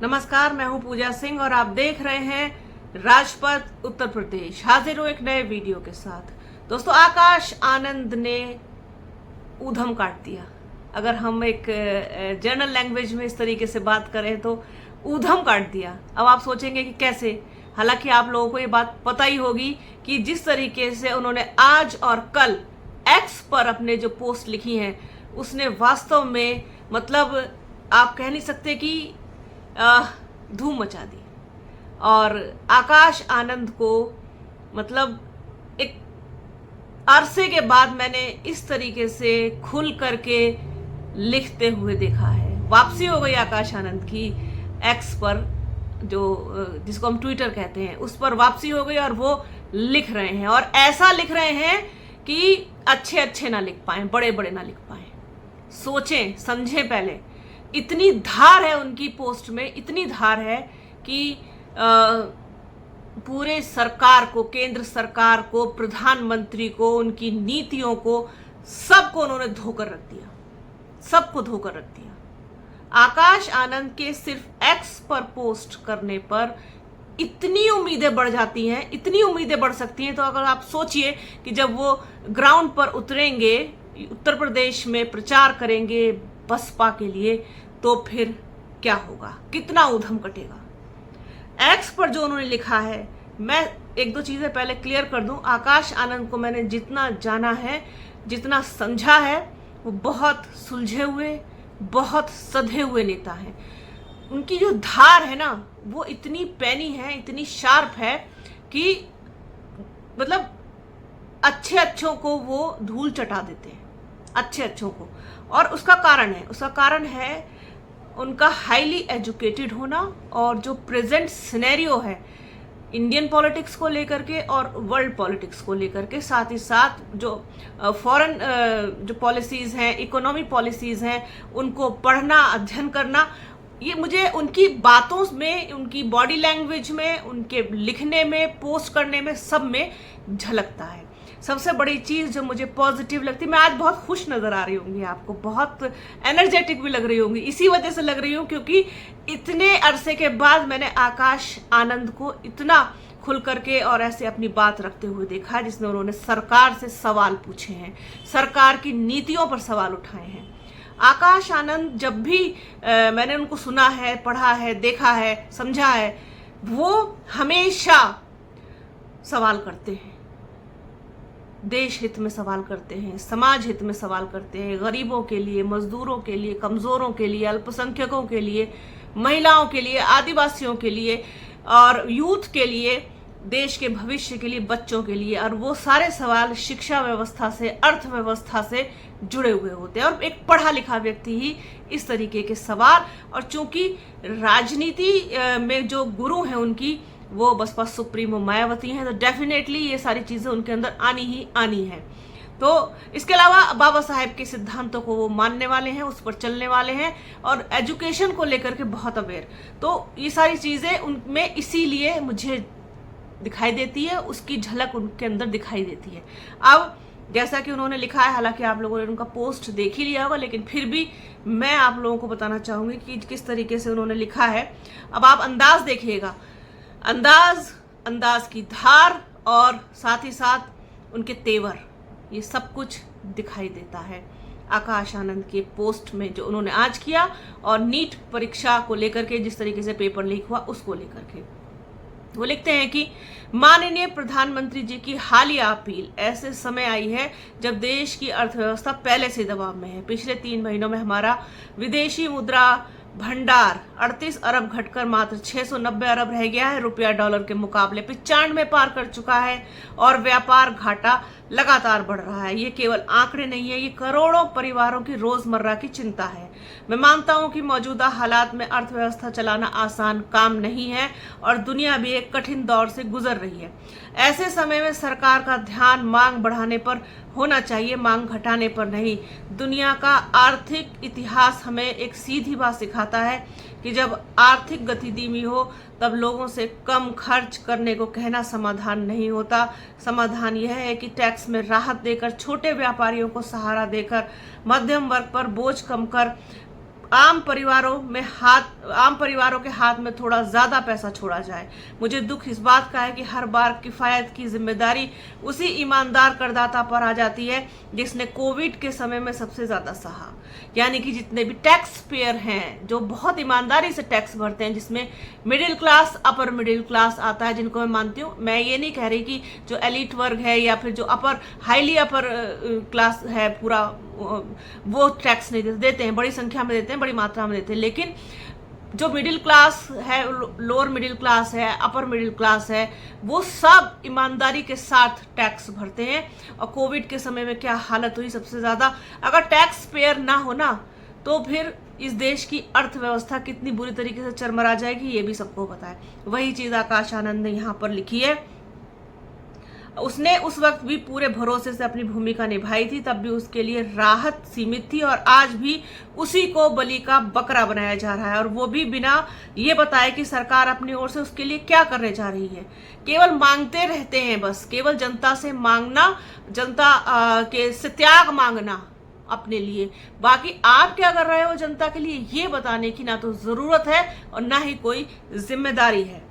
नमस्कार, मैं हूं पूजा सिंह और आप देख रहे हैं राजपथ उत्तर प्रदेश। हाजिर हूं एक नए वीडियो के साथ। दोस्तों, आकाश आनंद ने ऊधम काट दिया। अगर हम एक जनरल लैंग्वेज में इस तरीके से बात करें तो ऊधम काट दिया। अब आप सोचेंगे कि कैसे, हालांकि आप लोगों को ये बात पता ही होगी कि जिस तरीके से उन्होंने आज और कल एक्स पर अपने जो पोस्ट लिखी हैं उसने वास्तव में मतलब आप कह नहीं सकते कि धूम मचा दी। और आकाश आनंद को मतलब एक अरसे के बाद मैंने इस तरीके से खुल करके लिखते हुए देखा है। वापसी हो गई आकाश आनंद की एक्स पर, जो जिसको हम ट्विटर कहते हैं, उस पर वापसी हो गई और वो लिख रहे हैं और ऐसा लिख रहे हैं कि अच्छे अच्छे ना लिख पाए, बड़े बड़े ना लिख पाए। सोचें, समझें पहले। इतनी धार है उनकी पोस्ट में, इतनी धार है कि पूरे सरकार को, केंद्र सरकार को, प्रधानमंत्री को, उनकी नीतियों को, सबको उन्होंने धोकर रख दिया, सबको धोकर रख दिया। आकाश आनंद के सिर्फ एक्स पर पोस्ट करने पर इतनी उम्मीदें बढ़ जाती हैं, इतनी उम्मीदें बढ़ सकती हैं। तो अगर आप सोचिए कि जब वो ग्राउंड पर उतरेंगे, उत्तर प्रदेश में प्रचार करेंगे बसपा के लिए, तो फिर क्या होगा, कितना ऊधम कटेगा। एक्स पर जो उन्होंने लिखा है, मैं एक दो चीजें पहले क्लियर कर दूं। आकाश आनंद को मैंने जितना जाना है, जितना समझा है, वो बहुत सुलझे हुए, बहुत सधे हुए नेता हैं। उनकी जो धार है ना, वो इतनी पैनी है, इतनी शार्प है कि मतलब अच्छे अच्छों को वो धूल चटा देते हैं, अच्छे अच्छों को। और उसका कारण है उनका हाईली एजुकेटेड होना और जो प्रेजेंट सिनेरियो है इंडियन पॉलिटिक्स को लेकर के और वर्ल्ड पॉलिटिक्स को लेकर के, साथ ही साथ जो फॉरेन जो पॉलिसीज हैं, इकोनॉमी पॉलिसीज हैं, उनको पढ़ना, अध्ययन करना, ये मुझे उनकी बातों में, उनकी बॉडी लैंग्वेज में, उनके लिखने में, पोस्ट करने में, सब में झलकता है। सबसे बड़ी चीज जो मुझे पॉजिटिव लगती है, मैं आज बहुत खुश नजर आ रही होंगी, आपको बहुत एनर्जेटिक भी लग रही होंगी। इसी वजह से लग रही हूँ क्योंकि इतने अरसे के बाद मैंने आकाश आनंद को इतना खुल करके और ऐसे अपनी बात रखते हुए देखा है, जिसमें उन्होंने सरकार से सवाल पूछे हैं, सरकार की नीतियों पर सवाल उठाए हैं। आकाश आनंद जब भी मैंने उनको सुना है, पढ़ा है, देखा है, समझा है, वो हमेशा सवाल करते हैं, देश हित में सवाल करते हैं, समाज हित में सवाल करते हैं, गरीबों के लिए, मजदूरों के लिए, कमजोरों के लिए, अल्पसंख्यकों के लिए, महिलाओं के लिए, आदिवासियों के लिए और यूथ के लिए, देश के भविष्य के लिए, बच्चों के लिए। और वो सारे सवाल शिक्षा व्यवस्था से, अर्थव्यवस्था से जुड़े हुए होते हैं और एक पढ़ा लिखा व्यक्ति ही इस तरीके के सवाल। और चूंकि राजनीति में जो गुरु हैं उनकी, वो बसपा सुप्रीमो मायावती हैं, तो डेफिनेटली ये सारी चीजें उनके अंदर आनी ही आनी है। तो इसके अलावा बाबा साहेब के सिद्धांतों को वो मानने वाले हैं, उस पर चलने वाले हैं और एजुकेशन को लेकर के बहुत अवेयर। तो ये सारी चीजें उनमें इसीलिए मुझे दिखाई देती है, उसकी झलक उनके अंदर दिखाई देती है। अब जैसा कि उन्होंने लिखा है, हालांकि आप लोगों ने उनका पोस्ट देख ही लिया होगा, लेकिन फिर भी मैं आप लोगों को बताना चाहूंगी कि किस तरीके से उन्होंने लिखा है। अब आप अंदाज देखिएगा, अंदाज की धार और साथ ही साथ उनके तेवर, ये सब कुछ दिखाई देता है आकाश आनंद के पोस्ट में जो उन्होंने आज किया। और नीट परीक्षा को लेकर के जिस तरीके से पेपर लीक हुआ, उसको लेकर के वो लिखते हैं कि माननीय प्रधानमंत्री जी की हालिया अपील ऐसे समय आई है जब देश की अर्थव्यवस्था पहले से दबाव में है। पिछले 3 महीनों में हमारा विदेशी मुद्रा भंडार 38 अरब घटकर मात्र 690 अरब रह गया है। रुपया डॉलर के मुकाबले 95 पार कर चुका है और व्यापार घाटा लगातार बढ़ रहा है। ये केवल आंकड़े नहीं है, ये करोड़ों परिवारों की रोजमर्रा की चिंता है। मैं मानता हूं कि मौजूदा हालात में अर्थव्यवस्था चलाना आसान काम नहीं है और दुनिया भी एक कठिन दौर से गुजर रही है। ऐसे समय में सरकार का ध्यान मांग बढ़ाने पर होना चाहिए, मांग घटाने पर नहीं। दुनिया का आर्थिक इतिहास हमें एक सीधी बात सिखाता है कि जब आर्थिक गति धीमी हो तब लोगों से कम खर्च करने को कहना समाधान नहीं होता। समाधान यह है कि टैक्स में राहत देकर, छोटे व्यापारियों को सहारा देकर, मध्यम वर्ग पर बोझ कम कर आम परिवारों के हाथ में थोड़ा ज्यादा पैसा छोड़ा जाए। मुझे दुख इस बात का है कि हर बार किफायत की जिम्मेदारी उसी ईमानदार करदाता पर आ जाती है जिसने कोविड के समय में सबसे ज्यादा सहा। यानी कि जितने भी टैक्स पेयर हैं जो बहुत ईमानदारी से टैक्स भरते हैं, जिसमें middle class, upper middle class आता है, जिनको मैं मानती हूँ। मैं ये नहीं कह रही कि जो एलिट वर्ग है या फिर जो हाईली अपर क्लास है पूरा वो टैक्स नहीं देते हैं, बड़ी संख्या में देते हैं, बड़ी मात्रा में देते हैं। लेकिन जो मिडिल क्लास है, लोअर मिडिल क्लास है, अपर मिडिल क्लास है, वो सब ईमानदारी के साथ टैक्स भरते हैं। और कोविड के समय में क्या हालत हुई सबसे ज्यादा, अगर टैक्स पेयर ना हो ना तो फिर इस देश की अर्थव्यवस्था कितनी बुरी तरीके से चरमरा जाएगी, ये भी सबको पता है। वही चीज आकाश आनंद ने यहाँ पर लिखी है। उसने उस वक्त भी पूरे भरोसे से अपनी भूमिका निभाई थी, तब भी उसके लिए राहत सीमित थी और आज भी उसी को बलि का बकरा बनाया जा रहा है, और वो भी बिना ये बताए कि सरकार अपनी ओर से उसके लिए क्या करने जा रही है। केवल मांगते रहते हैं, बस केवल जनता से मांगना, जनता के से त्याग मांगना अपने लिए। बाकी आप क्या कर रहे हो जनता के लिए, ये बताने की ना तो जरूरत है और ना ही कोई जिम्मेदारी है।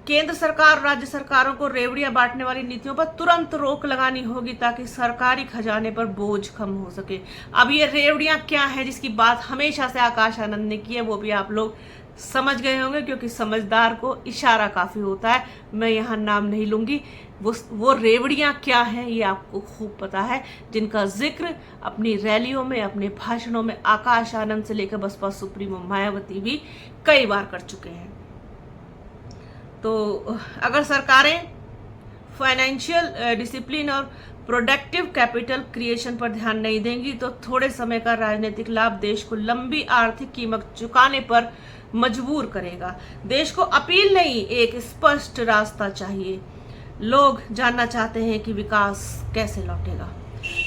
केंद्र सरकार और राज्य सरकारों को रेवड़ियां बांटने वाली नीतियों पर तुरंत रोक लगानी होगी ताकि सरकारी खजाने पर बोझ कम हो सके। अब ये रेवड़ियां क्या है जिसकी बात हमेशा से आकाश आनंद ने की है, वो भी आप लोग समझ गए होंगे, क्योंकि समझदार को इशारा काफी होता है। मैं यहाँ नाम नहीं लूंगी। वो रेवड़ियां क्या हैं ये आपको खूब पता है, जिनका जिक्र अपनी रैलियों में, अपने भाषणों में आकाश आनंद से लेकर बसपा सुप्रीमो मायावती भी कई बार कर चुके हैं। तो अगर सरकारें फाइनेंशियल डिसिप्लिन और प्रोडक्टिव कैपिटल क्रिएशन पर ध्यान नहीं देंगी तो थोड़े समय का राजनीतिक लाभ देश को लंबी आर्थिक कीमत चुकाने पर मजबूर करेगा। देश को अपील नहीं, एक स्पष्ट रास्ता चाहिए। लोग जानना चाहते हैं कि विकास कैसे लौटेगा,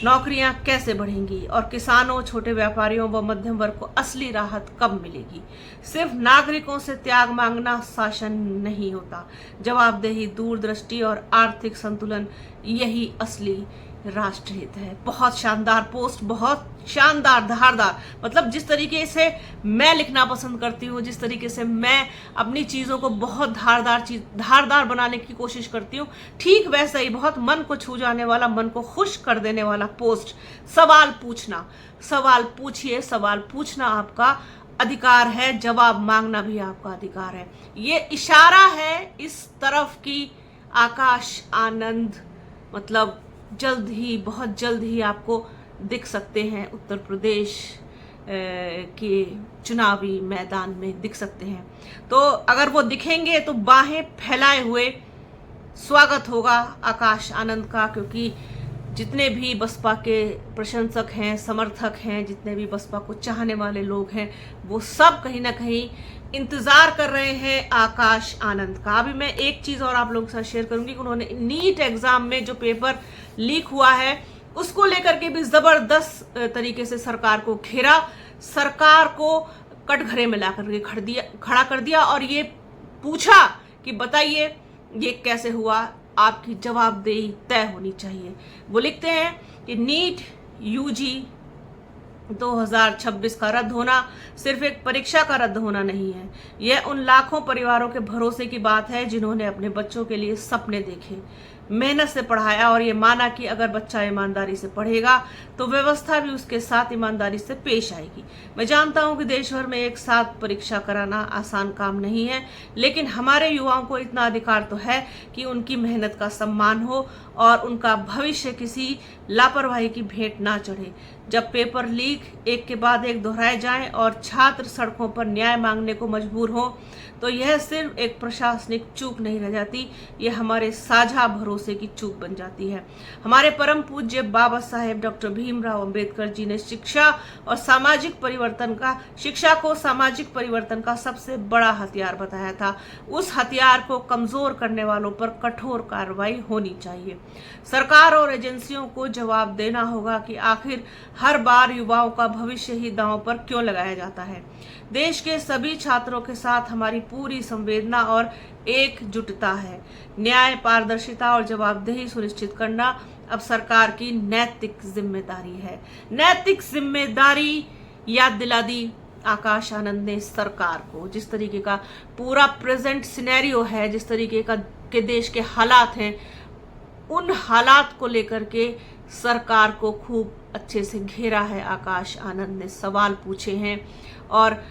नौकरियां कैसे बढ़ेंगी और किसानों, छोटे व्यापारियों व मध्यम वर्ग को असली राहत कब मिलेगी। सिर्फ नागरिकों से त्याग मांगना शासन नहीं होता। जवाबदेही, दूरदृष्टि और आर्थिक संतुलन यही असली राष्ट्रहित है। बहुत शानदार पोस्ट, बहुत शानदार, धारदार। मतलब जिस तरीके से मैं लिखना पसंद करती हूँ, जिस तरीके से मैं अपनी चीजों को बहुत धारदार बनाने की कोशिश करती हूँ, ठीक वैसा ही बहुत मन को छू जाने वाला, मन को खुश कर देने वाला पोस्ट। सवाल पूछना, सवाल पूछिए। सवाल पूछना आपका अधिकार है, जवाब मांगना भी आपका अधिकार है। ये इशारा है इस तरफ की आकाश आनंद मतलब जल्द ही, बहुत जल्द ही आपको दिख सकते हैं उत्तर प्रदेश के चुनावी मैदान में दिख सकते हैं। तो अगर वो दिखेंगे तो बाहें फैलाए हुए स्वागत होगा आकाश आनंद का, क्योंकि जितने भी बसपा के प्रशंसक हैं, समर्थक हैं, जितने भी बसपा को चाहने वाले लोग हैं, वो सब कहीं ना कहीं इंतजार कर रहे हैं आकाश आनंद का। अभी मैं एक चीज और आप लोगों के साथ शेयर करूंगी कि उन्होंने नीट एग्जाम में जो पेपर लीक हुआ है उसको लेकर के भी जबरदस्त तरीके से सरकार को घेरा, सरकार को कटघरे में लाकर के खड़ा कर दिया और ये पूछा कि बताइए ये कैसे हुआ, आपकी जवाबदेही तय होनी चाहिए। वो लिखते हैं कि नीट यूजी 2026 का रद्द होना सिर्फ एक परीक्षा का रद्द होना नहीं है, यह उन लाखों परिवारों के भरोसे की बात है जिन्होंने अपने बच्चों के लिए सपने देखे, मेहनत से पढ़ाया और ये माना कि अगर बच्चा ईमानदारी से पढ़ेगा तो व्यवस्था भी उसके साथ ईमानदारी से पेश आएगी। मैं जानता हूं कि देश भर में एक साथ परीक्षा कराना आसान काम नहीं है, लेकिन हमारे युवाओं को इतना अधिकार तो है कि उनकी मेहनत का सम्मान हो और उनका भविष्य किसी लापरवाही की भेंट ना चढ़े। जब पेपर लीक एक के बाद एक दोहराए जाएं और छात्र सड़कों पर न्याय मांगने को मजबूर हों तो यह सिर्फ एक प्रशासनिक चूक नहीं रह जाती, यह हमारे साझा भरोसे की चूक बन जाती है। हमारे परम पूज्य बाबा साहेब डॉक्टर भीमराव अंबेडकर जी ने शिक्षा को सामाजिक परिवर्तन का सबसे बड़ा हथियार बताया था। उस हथियार को कमजोर करने वालों पर कठोर कार्रवाई होनी चाहिए। सरकार और एजेंसियों को जवाब देना होगा कि आखिर हर बार युवाओं का भविष्य ही दांव पर क्यों लगाया जाता है। देश के सभी छात्रों के साथ हमारी पूरी संवेदना और एकजुटता है। न्याय, पारदर्शिता और जवाबदेही सुनिश्चित करना अब सरकार की नैतिक जिम्मेदारी है। नैतिक जिम्मेदारी याद दिला दी आकाश आनंद ने सरकार को, जिस तरीके का पूरा प्रेजेंट सिनेरियो है, जिस तरीके का के देश के हालात हैं, उन हालात को लेकर के सरकार को खूब अच्छे से घेरा है। आकाश आनंद ने सवाल पूछे हैं और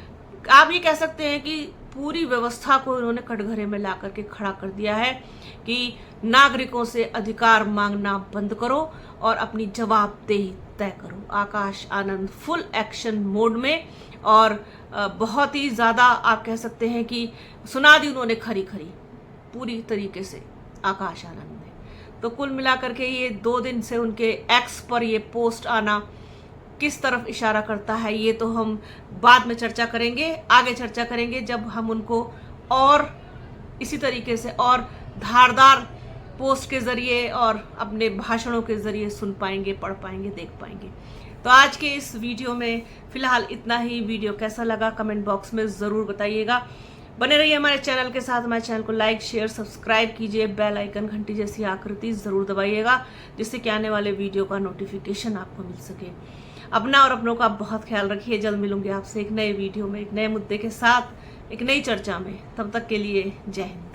आप ये कह सकते हैं कि पूरी व्यवस्था को उन्होंने कटघरे में ला करके खड़ा कर दिया है कि नागरिकों से अधिकार मांगना बंद करो और अपनी जवाबदेही तय करो। Akash Anand full action mode में और बहुत ही ज़्यादा आप कह सकते हैं कि सुना दी उन्होंने खरी खरी पूरी तरीके से आकाश आनंद ने। तो कुल मिलाकर के ये 2 दिन से उनके एक्स पर ये पोस्ट आना किस तरफ इशारा करता है, ये तो हम बाद में चर्चा करेंगे, आगे चर्चा करेंगे जब हम उनको और इसी तरीके से और धारदार पोस्ट के जरिए और अपने भाषणों के जरिए सुन पाएंगे, पढ़ पाएंगे, देख पाएंगे। तो आज के इस वीडियो में फिलहाल इतना ही। वीडियो कैसा लगा कमेंट बॉक्स में ज़रूर बताइएगा। बने रहिए हमारे चैनल के साथ। हमारे चैनल को लाइक, शेयर, सब्सक्राइब कीजिए। बेल आइकन घंटी जैसी आकृति ज़रूर दबाइएगा, जिससे कि आने वाले वीडियो का नोटिफिकेशन आपको मिल सके। अपना और अपनों का बहुत ख्याल रखिए। जल्द मिलूंगी आपसे एक नए वीडियो में, एक नए मुद्दे के साथ, एक नई चर्चा में। तब तक के लिए जय हिंद।